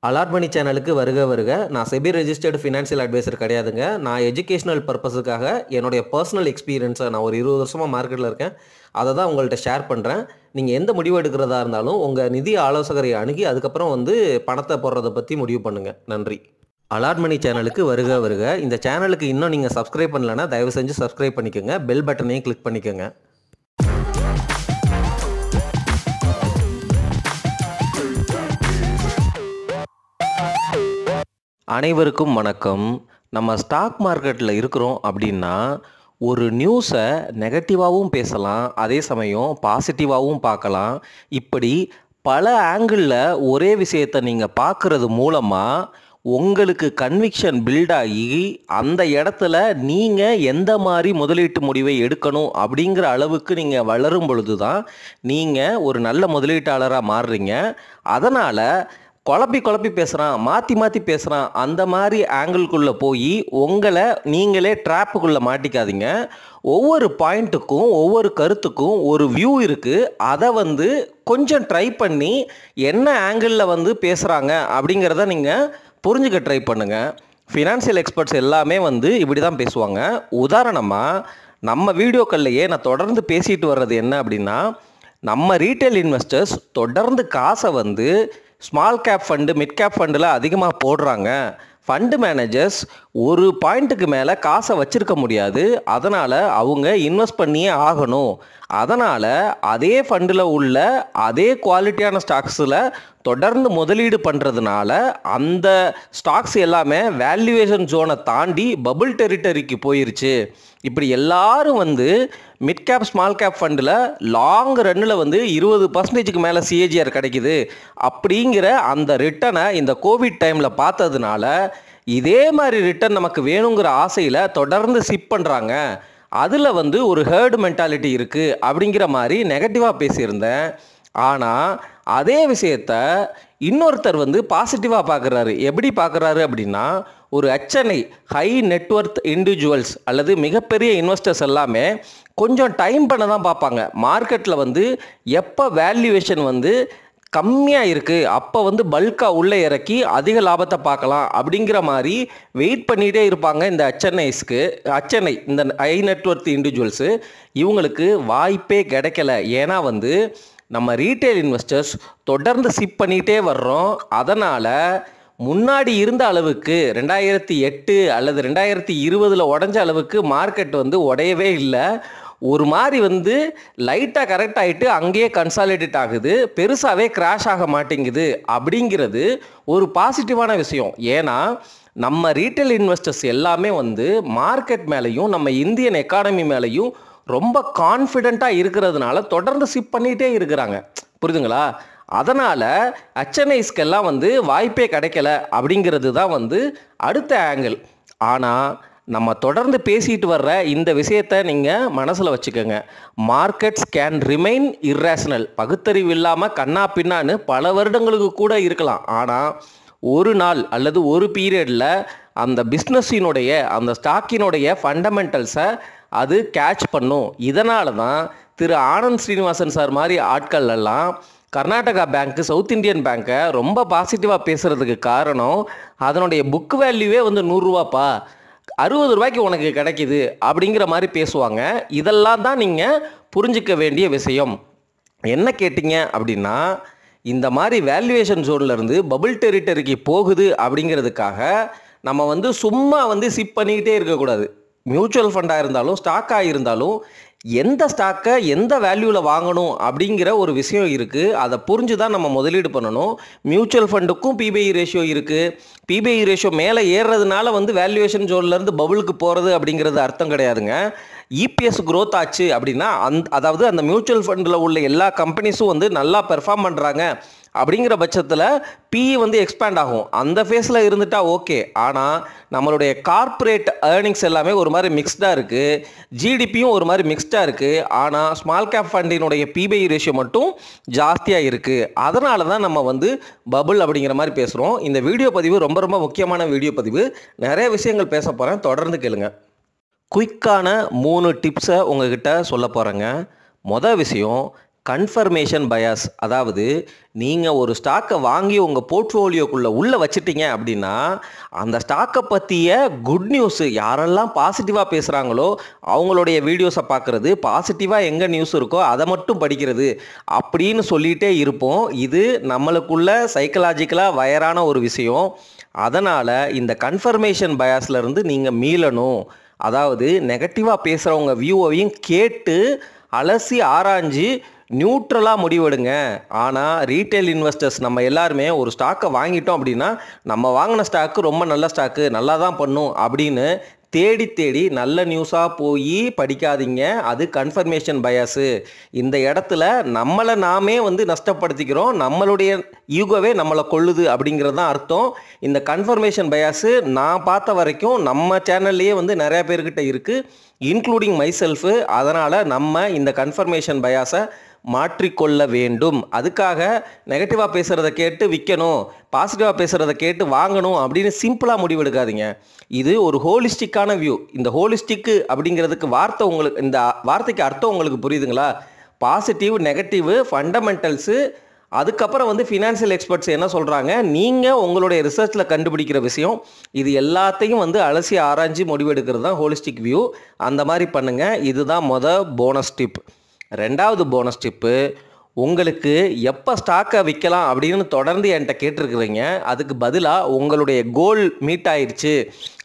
Allot மணி சேனலுக்கு வருக வருக. நான் செபி ரெஜிஸ்டர்டு ஃபினான்ஷியல் அட்வைசர் கிடையாதுங்க. நான் எஜுகேஷனல் பர்பஸுக்காக என்னுடைய பர்சனல் எக்ஸ்பீரியன்ஸை நான் ஒரு 20 வருஷமாக மார்க்கெட்டில் இருக்கேன். அதை தான் உங்கள்கிட்ட ஷேர் பண்ணுறேன். நீங்கள் எந்த முடிவு எடுக்கிறதா இருந்தாலும் உங்கள் நிதி ஆலோசகரை அணுகி அதுக்கப்புறம் பணத்தை போடுறதை பற்றி முடிவு பண்ணுங்கள். நன்றி. அலாட் மணி சேனலுக்கு வருக வருக. இந்த சேனலுக்கு இன்னும் நீங்கள் சப்ஸ்கிரைப் பண்ணலைன்னா தயவு செஞ்சு சப்ஸ்கிரைப் பண்ணிக்கோங்க. பெல் பட்டனையும் கிளிக் பண்ணிக்கோங்க. அனைவருக்கும் வணக்கம். நம்ம ஸ்டாக் மார்க்கெட்டில் இருக்கிறோம் அப்படின்னா ஒரு நியூஸை நெகட்டிவாகவும் பேசலாம், அதே சமயம் பாசிட்டிவாகவும் பார்க்கலாம். இப்படி பல ஆங்கிளில் ஒரே விஷயத்தை நீங்கள் பார்க்குறது மூலமாக உங்களுக்கு கன்விக்ஷன் பில்ட் ஆகி அந்த இடத்துல நீங்கள் எந்த மாதிரி முதலீட்டு முடிவை எடுக்கணும் அப்படிங்கிற அளவுக்கு நீங்கள் வளரும் பொழுது தான் நீங்கள் ஒரு நல்ல முதலீட்டாளராக மாறுறீங்க. அதனால் குழப்பி பேசுகிறான், மாற்றி பேசுகிறான், அந்த மாதிரி ஆங்கிள்குள்ளே போய் உங்களை நீங்களே ட்ராப்புக்குள்ளே மாட்டிக்காதீங்க. ஒவ்வொரு பாயிண்ட்டுக்கும் ஒவ்வொரு கருத்துக்கும் ஒரு வியூ இருக்குது. அதை கொஞ்சம் ட்ரை பண்ணி என்ன ஆங்கிளில் பேசுகிறாங்க அப்படிங்கிறத நீங்கள் புரிஞ்சுக்க ட்ரை பண்ணுங்கள். ஃபினான்ஷியல் எக்ஸ்பர்ட்ஸ் எல்லாமே இப்படி தான் பேசுவாங்க. உதாரணமாக நம்ம வீடியோக்கள்லையே நான் தொடர்ந்து பேசிட்டு வர்றது என்ன அப்படின்னா, நம்ம ரீட்டைல் இன்வெஸ்டர்ஸ் தொடர்ந்து காசை small cap fund, mid cap ஃபண்டில் அதிகமாக போடுறாங்க. ஃபண்டு மேனேஜர்ஸ் ஒரு பாயிண்ட்டுக்கு மேலே காசை வச்சுருக்க முடியாது. அதனால் அவங்க இன்வெஸ்ட் பண்ணியே ஆகணும். அதனால் அதே ஃபண்டில் உள்ள அதே குவாலிட்டியான ஸ்டாக்ஸில் தொடர்ந்து முதலீடு பண்ணுறதுனால அந்த ஸ்டாக்ஸ் எல்லாமே வேல்யூவேஷன் ஜோனை தாண்டி பபுள் டெரிட்டரிக்கு போயிருச்சு. இப்படி எல்லாரும் மிட் கேப் ஸ்மால் கேப் ஃபண்டில் லாங் ரன்னில் 20% மேலே சிஏஜிஆர் கிடைக்குது அப்படிங்கிற அந்த ரிட்டனை இந்த கோவிட் டைமில் பார்த்ததுனால இதே மாதிரி ரிட்டன் நமக்கு வேணுங்கிற ஆசையில் தொடர்ந்து சிப் பண்ணுறாங்க. அதில் ஒரு ஹேர்டு மென்டாலிட்டி இருக்குது அப்படிங்கிற மாதிரி நெகட்டிவாக பேசியிருந்தேன். ஆனால் அதே விஷயத்த இன்னொருத்தர் பாசிட்டிவாக பார்க்குறாரு. எப்படி பார்க்குறாரு அப்படின்னா, ஒரு HNI ஹை நெட்வொர்த் இண்டிவிஜுவல்ஸ் அல்லது மிகப்பெரிய இன்வெஸ்டர்ஸ் எல்லாமே கொஞ்சம் டைம் பண்ண தான் பார்ப்பாங்க. மார்க்கெட்டில் எப்போ வேல்யூவேஷன் கம்மியாக இருக்குது அப்போ பல்காக உள்ளே இறக்கி அதிக லாபத்தை பார்க்கலாம் அப்படிங்கிற மாதிரி வெயிட் பண்ணிகிட்டே இருப்பாங்க. இந்த HNI இந்த ஹை நெட்வொர்த் இண்டிவிஜுவல்ஸு இவங்களுக்கு வாய்ப்பே கிடைக்கல. ஏன்னா நம்ம ரீட்டைல் இன்வெஸ்டர்ஸ் தொடர்ந்து சிப் பண்ணிகிட்டே வர்றோம். அதனால் முன்னாடி இருந்த அளவுக்கு 2008 அல்லது 2020 உடஞ்ச அளவுக்கு மார்க்கெட் உடையவே இல்லை. ஒரு மாதிரி லைட்டாக கரெக்ட் ஆகிட்டு அங்கேயே கன்சாலிடேட் ஆகுது, பெருசாகவே கிராஷ் ஆக மாட்டேங்குது. அப்படிங்கிறது ஒரு பாசிட்டிவான விஷயம். ஏன்னா நம்ம ரீட்டைல் இன்வெஸ்டர்ஸ் எல்லாமே மார்க்கெட் மேலேயும் நம்ம இந்தியன் எக்கானமி மேலேயும் ரொம்ப கான்ஃபிடெண்ட்டாக இருக்கிறதுனால தொடர்ந்து சிப் பண்ணிகிட்டே இருக்கிறாங்க. புரியுதுங்களா? அதனால் HNIஸ்க்கெல்லாம் வாய்ப்பே கிடைக்கல அப்படிங்கிறது தான் அடுத்த ஆங்கிள். ஆனால் நம்ம தொடர்ந்து பேசிட்டு வர்ற இந்த விஷயத்தை நீங்கள் மனசில் வச்சுக்கோங்க. Markets can remain irrational. பகுத்தறிவு இல்லாமல் கண்ணா பின்னான்னு பல வருடங்களுக்கு கூட இருக்கலாம். ஆனால் ஒரு நாள் அல்லது ஒரு பீரியடில் அந்த பிஸ்னஸினுடைய அந்த ஸ்டாக்கினுடைய ஃபண்டமெண்டல்ஸை அது கேட்ச் பண்ணும். இதனால தான் திரு ஆனந்த் ஸ்ரீனிவாசன் சார் மாதிரி ஆட்கள் எல்லாம் கர்நாடகா பேங்க்கு, சவுத் இந்தியன் பேங்க்கை ரொம்ப பாசிட்டிவாக பேசுகிறதுக்கு காரணம், அதனுடைய புக் வேல்யூவே 100 ரூபாப்பா, 60 ரூபாய்க்கு உனக்கு கிடைக்கிது அப்படிங்கிற மாதிரி பேசுவாங்க. இதெல்லாம் தான் நீங்கள் புரிஞ்சிக்க வேண்டிய விஷயம். என்ன கேட்டிங்க அப்படின்னா, இந்த மாதிரி வேல்யூவேஷன் ஜோன்லேருந்து பபுள் டெரிட்டரிக்கு போகுது அப்படிங்கிறதுக்காக நம்ம சும்மா சிப் பண்ணிக்கிட்டே இருக்கக்கூடாது. மியூச்சுவல் ஃபண்டாக இருந்தாலும் ஸ்டாக்காக இருந்தாலும் எந்த ஸ்டாக்கை எந்த வேல்யூவில் வாங்கணும் அப்படிங்கிற ஒரு விஷயம் இருக்குது. அதை புரிஞ்சு தான் நம்ம முதலீடு பண்ணணும். மியூச்சுவல் ஃபண்டுக்கும் PBI ரேஷியோ இருக்குது. PBI ரேஷியோ மேலே ஏறுறதுனால வேல்யூவேஷன் ஜோன்லேருந்து பபுளுக்கு போகிறது அப்படிங்கிறது அர்த்தம் கிடையாதுங்க. EPS growth ஆச்சு அப்படின்னா அதாவது அந்த மியூச்சுவல் ஃபண்டில் உள்ள எல்லா கம்பெனிஸும் நல்லா பெர்ஃபார்ம் பண்ணுறாங்க அப்படிங்கிற பட்சத்தில் PE எக்ஸ்பேண்ட் ஆகும். அந்த ஃபேஸில் இருந்துட்டா ஓகே. ஆனால் நம்மளுடைய கார்ப்பரேட் ஏர்னிங்ஸ் எல்லாமே ஒரு மாதிரி மிக்ஸ்டாக இருக்குது, GDPயும் ஒரு மாதிரி மிக்ஸ்டாக இருக்குது. ஆனால் ஸ்மால் கேப் ஃபண்டினுடைய PBI ரேஷியோ மட்டும் ஜாஸ்தியாக இருக்குது. அதனால தான் நம்ம பபுள் அப்படிங்கிற மாதிரி பேசுகிறோம். இந்த வீடியோ பதிவு ரொம்ப ரொம்ப முக்கியமான வீடியோ பதிவு. நிறைய விஷயங்கள் பேச போகிறேன், தொடர்ந்து கேளுங்க. குயிக்கான 3 டிப்ஸை உங்ககிட்ட சொல்ல போகிறேங்க. மொதல் விஷயம், கன்ஃபர்மேஷன் பயாஸ். அதாவது நீங்கள் ஒரு ஸ்டாக்கை வாங்கி உங்கள் போர்ட்ஃபோலியோக்குள்ளே உள்ளே வச்சிட்டீங்க அப்படின்னா அந்த ஸ்டாக்கை பற்றிய குட் நியூஸு யாரெல்லாம் பாசிட்டிவாக பேசுகிறாங்களோ அவங்களுடைய வீடியோஸை பார்க்குறது, பாசிட்டிவாக எங்கே நியூஸ் இருக்கோ அதை மட்டும் படிக்கிறது அப்படின்னு சொல்லிகிட்டே இருப்போம். இது நம்மளுக்குள்ள சைக்கலாஜிக்கலாக வயரான ஒரு விஷயம். அதனால் இந்த கன்ஃபர்மேஷன் பயாஸ்லேருந்து நீங்கள் மீளணும். அதாவது நெகட்டிவாக பேசுகிறவங்க வியூவையும் கேட்டு அலசி ஆராய்ஞ்சு நியூட்ரலாக முடிவெடுங்க. ஆனால் ரீட்டைல் இன்வெஸ்டர்ஸ் நம்ம எல்லாருமே ஒரு ஸ்டாக்கை வாங்கிட்டோம் அப்படின்னா நம்ம வாங்கின ஸ்டாக்கு ரொம்ப நல்ல ஸ்டாக்கு, நல்லா தான் பண்ணும் அப்படின்னு தேடி தேடி நல்ல நியூஸாக போய் படிக்காதீங்க. அது கன்ஃபர்மேஷன் பயாஸு. இந்த இடத்துல நம்மளை நாமே நஷ்டப்படுத்திக்கிறோம், நம்மளுடைய ஈகோவே நம்மளை கொள்ளுது அப்படிங்கிறது தான் அர்த்தம். இந்த கன்ஃபர்மேஷன் பயாஸு நான் பார்த்த வரைக்கும் நம்ம சேனல்லையே நிறையா பேர்கிட்ட இருக்குது, இன்க்ளூடிங் மை செல்ஃபு. அதனால் நம்ம இந்த கன்ஃபர்மேஷன் பயாஸை மாற்றிக்கொள்ள வேண்டும். அதுக்காக நெகட்டிவாக பேசுகிறத கேட்டு விற்கணும், பாசிட்டிவாக பேசுகிறத கேட்டு வாங்கணும் அப்படின்னு சிம்பிளாக முடிவெடுக்காதீங்க. இது ஒரு ஹோலிஸ்டிக்கான வியூ. இந்த ஹோலிஸ்டிக்கு அப்படிங்கிறதுக்கு இந்த வார்த்தைக்கு அர்த்தம் உங்களுக்கு புரியுதுங்களா? பாசிட்டிவ், நெகட்டிவ், ஃபண்டமெண்டல்ஸு, அதுக்கப்புறம் ஃபினான்ஷியல் எக்ஸ்பர்ட்ஸ் என்ன சொல்கிறாங்க, நீங்கள் உங்களுடைய ரிசர்ச்சில் கண்டுபிடிக்கிற விஷயம், இது எல்லாத்தையும் அலசி ஆராய்ச்சி முடிவெடுக்கிறது தான் ஹோலிஸ்டிக் வியூ. அந்த மாதிரி பண்ணுங்கள். இதுதான் போனஸ் டிப். ரெண்டாவது போனஸ் டிப்பு, உங்களுக்கு எப்போ ஸ்டாக்கை விற்கலாம் அப்படின்னு தொடர்ந்து என்கிட்ட கேட்டிருக்கிறீங்க. அதுக்கு பதிலாக உங்களுடைய கோல் மீட் ஆயிடுச்சு,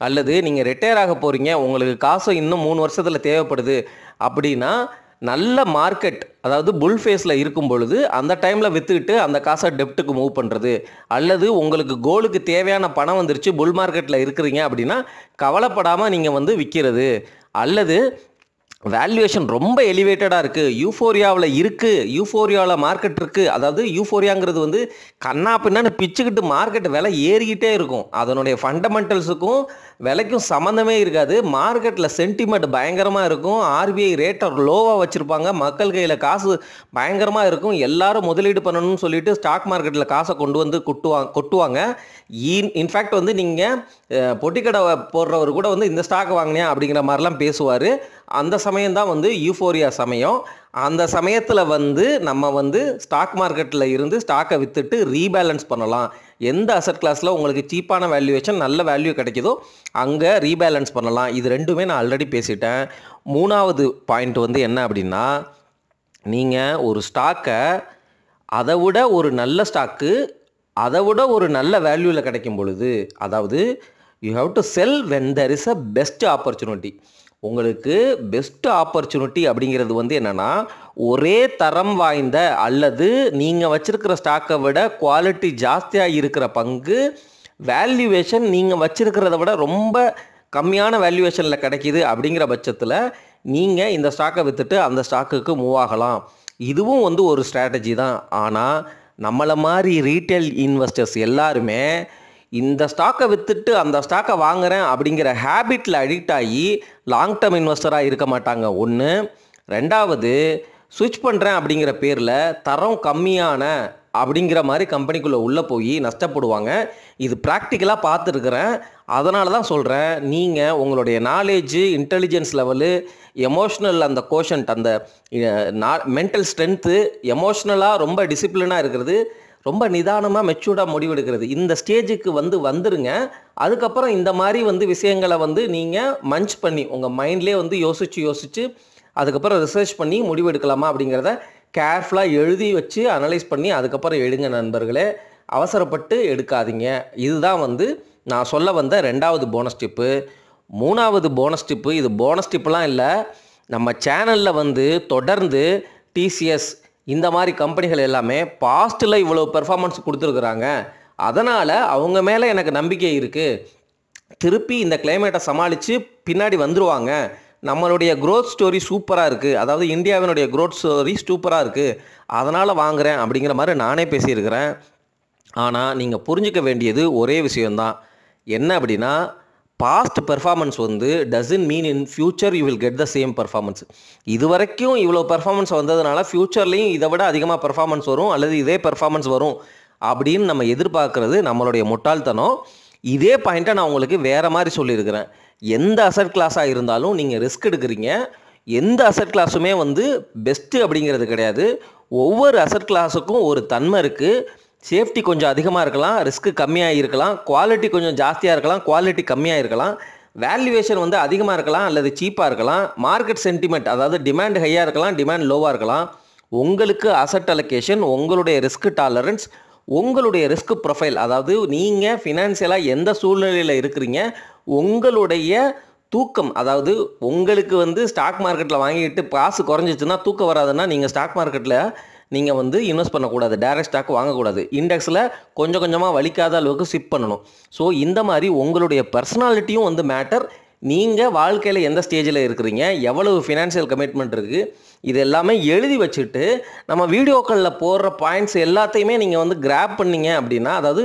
அல்லது நீங்கள் ரிட்டையர் ஆக போகிறீங்க, உங்களுக்கு காசு இன்னும் 3 வருஷத்தில் தேவைப்படுது அப்படின்னா நல்ல மார்க்கெட், அதாவது புல் ஃபேஸில் இருக்கும் பொழுது அந்த டைமில் விற்றுக்கிட்டு அந்த காசை டெப்ட்டுக்கு மூவ் பண்ணுறது, அல்லது உங்களுக்கு கோலுக்கு தேவையான பணம் வந்துருச்சு, புல் மார்க்கெட்டில் இருக்கிறீங்க அப்படின்னா கவலைப்படாமல் நீங்கள் விற்கிறது, அல்லது வேல்யூவேஷன் ரொம்ப எலிவேட்டடாக இருக்குது, யூஃபோரியாவில் மார்க்கெட் இருக்குது. அதாவது யூஃபோரியாங்கிறது கண்ணா பின்னான்னு பிச்சுக்கிட்டு மார்க்கெட் விலை ஏறிக்கிட்டே இருக்கும், அதனுடைய ஃபண்டமெண்டல்ஸுக்கும் விலைக்கும் சம்மந்தமே இருக்காது. மார்க்கெட்டில் சென்டிமெண்ட் பயங்கரமாக இருக்கும், ஆர்பிஐ ரேட்டை லோவாக வச்சுருப்பாங்க, மக்கள் கையில் காசு பயங்கரமாக இருக்கும், எல்லாரும் முதலீடு பண்ணணும்னு சொல்லிட்டு ஸ்டாக் மார்க்கெட்டில் காசை கொட்டுவாங்க. இன்ஃபேக்ட் நீங்கள் பொட்டிக்கடை போடுறவர் கூட இந்த ஸ்டாக் வாங்கினியா அப்படிங்கிற மாதிரிலாம் பேசுவார். அந்த சமயம்தான் யூஃபோரியா சமயம். அந்த சமயத்தில் நம்ம ஸ்டாக் மார்க்கெட்டில் இருந்து ஸ்டாக்கை விற்றுட்டு ரீபேலன்ஸ் பண்ணலாம். எந்த அசட் கிளாஸில் உங்களுக்கு சீப்பான வேல்யூவேஷன், நல்ல வேல்யூ கிடைக்குதோ அங்கே ரீபேலன்ஸ் பண்ணலாம். இது ரெண்டுமே நான் ஆல்ரெடி பேசிட்டேன். மூணாவது பாயிண்ட் என்ன அப்படின்னா, நீங்கள் ஒரு ஸ்டாக்கை அதை விட ஒரு நல்ல ஸ்டாக்கு, அதை விட ஒரு நல்ல வேல்யூவில் கிடைக்கும் பொழுது, அதாவது you have to sell when there is a best opportunity. உங்களுக்கு பெஸ்ட் ஆப்பர்ச்சுனிட்டி அப்படிங்கிறது என்னென்னா, ஒரே தரம் வாய்ந்த அல்லது நீங்கள் வச்சுருக்கிற ஸ்டாக்கை விட குவாலிட்டி ஜாஸ்தியாக இருக்கிற பங்கு வேல்யூவேஷன் நீங்கள் வச்சுருக்கிறத விட ரொம்ப கம்மியான வேல்யூவேஷனில் கிடைக்கிது. அப்படிங்கிற பட்சத்தில் நீங்கள் இந்த ஸ்டாக்கை விற்றுட்டு அந்த ஸ்டாக்குக்கு மூவ் ஆகலாம். இதுவும் ஒரு ஸ்ட்ராட்டஜி தான். ஆனால் நம்மளை மாதிரி ரீட்டைல் இன்வெஸ்டர்ஸ் எல்லாருமே இந்த ஸ்டாக்கை விற்றுட்டு அந்த ஸ்டாக்கை வாங்குகிறேன் அப்படிங்கிற ஹேபிட்டில் அடிக்ட் ஆகி லாங் டேர்ம் இன்வெஸ்டராக இருக்க மாட்டாங்க. ஒன்று. ரெண்டாவது, ஸ்விட்ச் பண்ணுறேன் அப்படிங்கிற பேரில் தரம் கம்மியான அப்படிங்கிற மாதிரி கம்பெனிக்குள்ளே உள்ளே போய் நஷ்டப்படுவாங்க. இது ப்ராக்டிக்கலாக பார்த்துருக்குறேன். அதனால தான் சொல்கிறேன், நீங்கள் உங்களுடைய நாலேஜு, இன்டெலிஜென்ஸ் லெவலு, எமோஷ்னல் அந்த கோஷன்ட், அந்த மென்டல் ஸ்ட்ரென்த்து, எமோஷ்னலாக ரொம்ப டிசிப்ளினாக இருக்கிறது, ரொம்ப நிதானமாக மெச்சூர்டாக முடிவெடுக்கிறது, இந்த ஸ்டேஜுக்கு வந்துருங்க. அதுக்கப்புறம் இந்த மாதிரி விஷயங்களை நீங்கள் மஞ்ச் பண்ணி உங்கள் மைண்ட்லேயே யோசித்து அதுக்கப்புறம் ரிசர்ச் பண்ணி முடிவெடுக்கலாமா அப்படிங்கிறத கேர்ஃபுல்லாக எழுதி வச்சு அனலைஸ் பண்ணி அதுக்கப்புறம் எடுங்க நண்பர்களே. அவசரப்பட்டு எடுக்காதீங்க. இதுதான் நான் சொல்ல வந்த ரெண்டாவது போனஸ் டிப்பு. மூணாவது போனஸ் டிப்பு, இது போனஸ் டிப்புலாம் இல்லை, நம்ம சேனலில் தொடர்ந்து டிசிஎஸ் இந்த மாதிரி கம்பெனிகள் எல்லாமே பாஸ்ட்டில் இவ்வளோ பெர்ஃபார்மன்ஸ் கொடுத்துருக்குறாங்க, அதனால் அவங்க மேலே எனக்கு நம்பிக்கை இருக்குது, திருப்பி இந்த கிளைமேட்டை சமாளித்து பின்னாடி வந்துடுவாங்க, நம்மளுடைய க்ரோத் ஸ்டோரி சூப்பராக இருக்குது, அதாவது இந்தியாவினுடைய க்ரோத் ஸ்டோரி சூப்பராக இருக்குது, அதனால் வாங்குகிறேன் அப்படிங்கிற மாதிரி நானே பேசியிருக்கிறேன். ஆனால் நீங்கள் புரிஞ்சிக்க வேண்டியது ஒரே விஷயந்தான். என்ன அப்படின்னா, past performance doesn't mean in future you will get the same performance. இது வரைக்கும் இவ்வளோ பெர்ஃபார்மன்ஸ் வந்ததுனால ஃப்யூச்சர்லேயும் இதை விட அதிகமாக பெர்ஃபார்மன்ஸ் வரும் அல்லது இதே பெர்ஃபார்மன்ஸ் வரும் அப்படின்னு நம்ம எதிர்பார்க்குறது நம்மளுடைய முட்டாள்தனம். இதே பாயிண்ட்டை நான் உங்களுக்கு வேறு மாதிரி சொல்லியிருக்கிறேன். எந்த அசட் கிளாஸாக இருந்தாலும் நீங்கள் ரிஸ்க் எடுக்கிறீங்க. எந்த அசட் கிளாஸுமே பெஸ்ட்டு அப்படிங்கிறது கிடையாது. ஒவ்வொரு அசட் கிளாஸுக்கும் ஒரு தன்மை இருக்குது. சேஃப்டி கொஞ்சம் அதிகமாக இருக்கலாம், ரிஸ்க்கு கம்மியாக இருக்கலாம், குவாலிட்டி கொஞ்சம் ஜாஸ்தியாக இருக்கலாம், குவாலிட்டி கம்மியாக இருக்கலாம், வேல்யூவேஷன் வந்து அதிகமாக இருக்கலாம் அல்லது சீப்பாக இருக்கலாம், மார்க்கெட் சென்டிமெண்ட் அதாவது டிமாண்ட் ஹையாக இருக்கலாம், டிமாண்ட் லோவாக இருக்கலாம். உங்களுக்கு அசட் அலோகேஷன், உங்களுடைய ரிஸ்க் டாலரன்ஸ், உங்களுடைய ரிஸ்க் ப்ரொஃபைல், அதாவது நீங்கள் ஃபினான்சியலாக எந்த சூழ்நிலையில் இருக்கிறீங்க, உங்களுடைய தூக்கம், அதாவது உங்களுக்கு வந்து ஸ்டாக் மார்க்கெட்டில் வாங்கிட்டு காசு குறைஞ்சிச்சுன்னா தூக்கம் வராதுன்னா நீங்கள் ஸ்டாக் மார்க்கெட்டில் நீங்கள் வந்து இன்வெஸ்ட் பண்ணக்கூடாது, டைரக்ட் ஸ்டாக் வாங்கக்கூடாது, இண்டெக்ஸில் கொஞ்சம் கொஞ்சமாக வலிக்காத அளவுக்கு ஷிஃப்ட் பண்ணணும். ஸோ இந்த மாதிரி உங்களுடைய பர்சனாலிட்டியும் வந்து மேட்டர். நீங்கள் வாழ்க்கையில் எந்த ஸ்டேஜில் இருக்கிறீங்க, எவ்வளவு ஃபினான்ஷியல் கமிட்மெண்ட் இருக்குது, இது எல்லாமே எழுதி வச்சுட்டு நம்ம வீடியோக்களில் போடுற பாயிண்ட்ஸ் எல்லாத்தையுமே நீங்கள் வந்து கிராப் பண்ணீங்க அப்படின்னா, அதாவது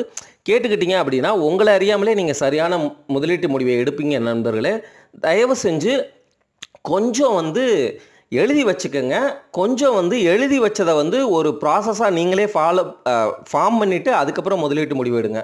கேட்டுக்கிட்டீங்க அப்படின்னா உங்களை அறியாமலே நீங்கள் சரியான முதலீட்டு முடிவை எடுப்பீங்க நண்பர்களே. தயவு செஞ்சு கொஞ்சம் வந்து எழுதி வச்சுக்கோங்க. கொஞ்சம் வந்து எழுதி வச்சதை வந்து ஒரு ப்ராசஸாக நீங்களே ஃபார்ம் பண்ணிவிட்டு அதுக்கப்புறம் முதலீட்டு முடிவு எடுங்க.